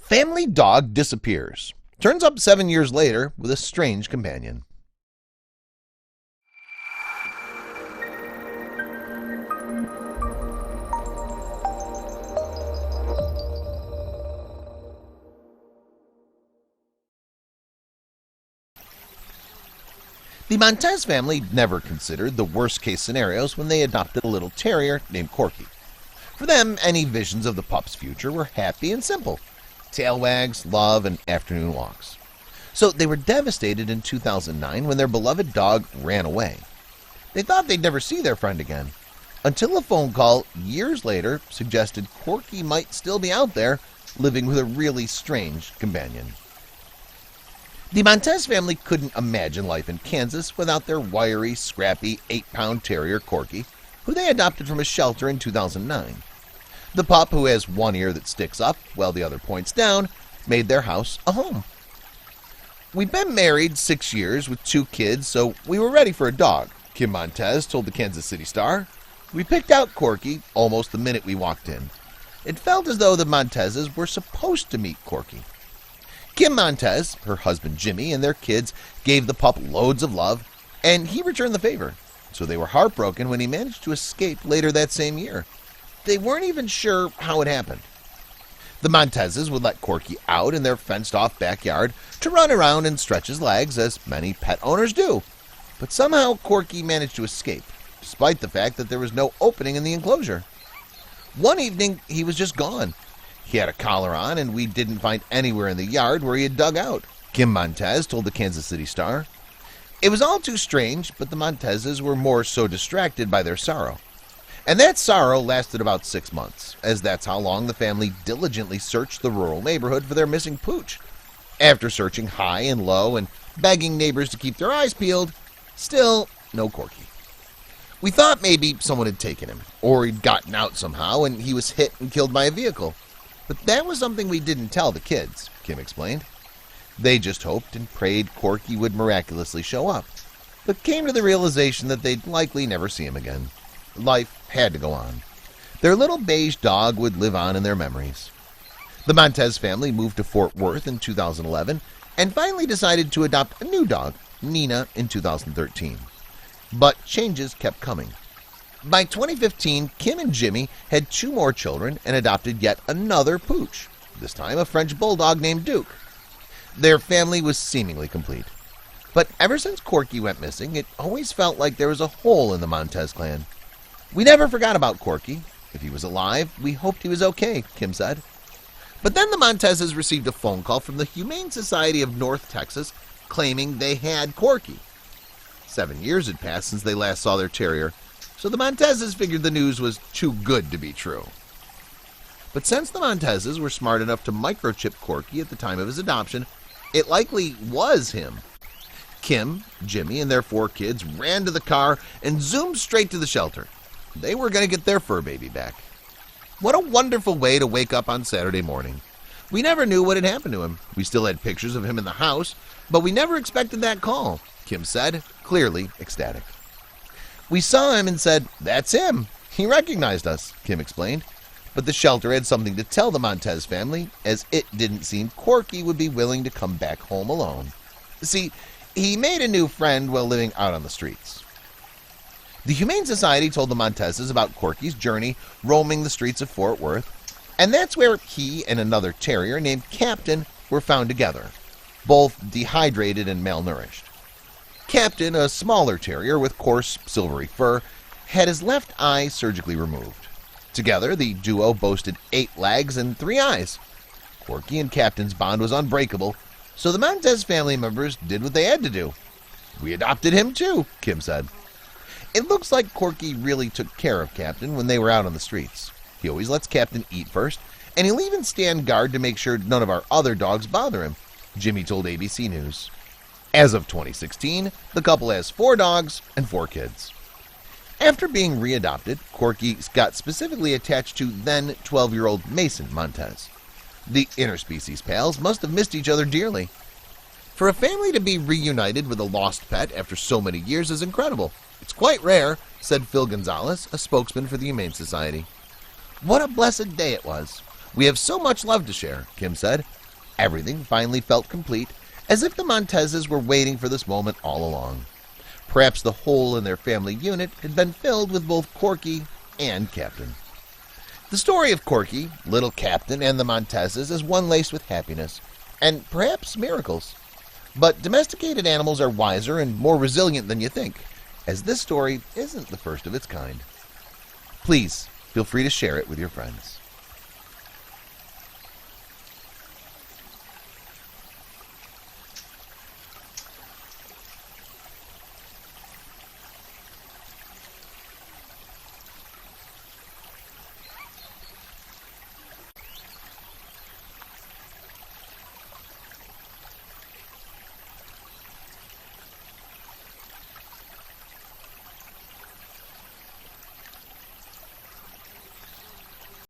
Family dog disappears. Turns up 7 years later with a strange companion. The Montez family never considered the worst-case scenarios when they adopted a little terrier named Corky. For them, any visions of the pup's future were happy and simple: tail wags, love, and afternoon walks. So they were devastated in 2009 when their beloved dog ran away. They thought they'd never see their friend again, until a phone call years later suggested Corky might still be out there, living with a really strange companion. The Montez family couldn't imagine life in Kansas without their wiry, scrappy 8-pound terrier Corky, who they adopted from a shelter in 2009. The pup, who has one ear that sticks up while the other points down, made their house a home. "We've been married 6 years with 2 kids, so we were ready for a dog," Kim Montez told the Kansas City Star. "We picked out Corky almost the minute we walked in. It felt as though the Montezes were supposed to meet Corky." Kim Montez, her husband Jimmy, and their kids gave the pup loads of love, and he returned the favor, so they were heartbroken when he managed to escape later that same year. They weren't even sure how it happened. The Montezes would let Corky out in their fenced-off backyard to run around and stretch his legs, as many pet owners do. But somehow Corky managed to escape, despite the fact that there was no opening in the enclosure. One evening, he was just gone. He had a collar on, and we didn't find anywhere in the yard where he had dug out, Kim Montez told the Kansas City Star. It was all too strange, but the Montezes were more so distracted by their sorrow. And that sorrow lasted about 6 months, as that's how long the family diligently searched the rural neighborhood for their missing pooch. After searching high and low and begging neighbors to keep their eyes peeled, still no Corky. "We thought maybe someone had taken him, or he'd gotten out somehow and he was hit and killed by a vehicle. But that was something we didn't tell the kids," Kim explained. They just hoped and prayed Corky would miraculously show up, but came to the realization that they'd likely never see him again. Life had to go on. Their little beige dog would live on in their memories. The Montez family moved to Fort Worth in 2011 and finally decided to adopt a new dog, Nina, in 2013. But changes kept coming. By 2015, Kim and Jimmy had 2 more children and adopted yet another pooch, this time a French bulldog named Duke. Their family was seemingly complete. But ever since Corky went missing, it always felt like there was a hole in the Montez clan. "We never forgot about Corky. If he was alive, we hoped he was okay," Kim said. But then the Montezes received a phone call from the Humane Society of North Texas claiming they had Corky. 7 years had passed since they last saw their terrier, so the Montezes figured the news was too good to be true. But since the Montezes were smart enough to microchip Corky at the time of his adoption, it likely was him. Kim, Jimmy, and their 4 kids ran to the car and zoomed straight to the shelter. They were going to get their fur baby back. What a wonderful way to wake up on Saturday morning. We never knew what had happened to him. We still had pictures of him in the house, but we never expected that call, Kim said, clearly ecstatic. "We saw him and said, 'That's him. He recognized us,'" Kim explained. But the shelter had something to tell the Montez family, as it didn't seem Corky would be willing to come back home alone. See, he made a new friend while living out on the streets. The Humane Society told the Montezes about Corky's journey roaming the streets of Fort Worth, and that's where he and another terrier named Captain were found together, both dehydrated and malnourished. Captain, a smaller terrier with coarse, silvery fur, had his left eye surgically removed. Together, the duo boasted 8 legs and 3 eyes. Corky and Captain's bond was unbreakable, so the Montez family members did what they had to do. "We adopted him too," Kim said. It looks like Corky really took care of Captain when they were out on the streets. He always lets Captain eat first, and he'll even stand guard to make sure none of our other dogs bother him, Jimmy told ABC News. As of 2016, the couple has 4 dogs and 4 kids. After being readopted, Corky got specifically attached to then 12-year-old Mason Montez. The interspecies pals must have missed each other dearly. For a family to be reunited with a lost pet after so many years is incredible. It's quite rare, said Phil Gonzalez, a spokesman for the Humane Society. What a blessed day it was. "We have so much love to share," Kim said. Everything finally felt complete, as if the Montezes were waiting for this moment all along. Perhaps the hole in their family unit had been filled with both Corky and Captain. The story of Corky, little Captain, and the Montezes is one laced with happiness, and perhaps miracles. But domesticated animals are wiser and more resilient than you think, as this story isn't the first of its kind. Please feel free to share it with your friends.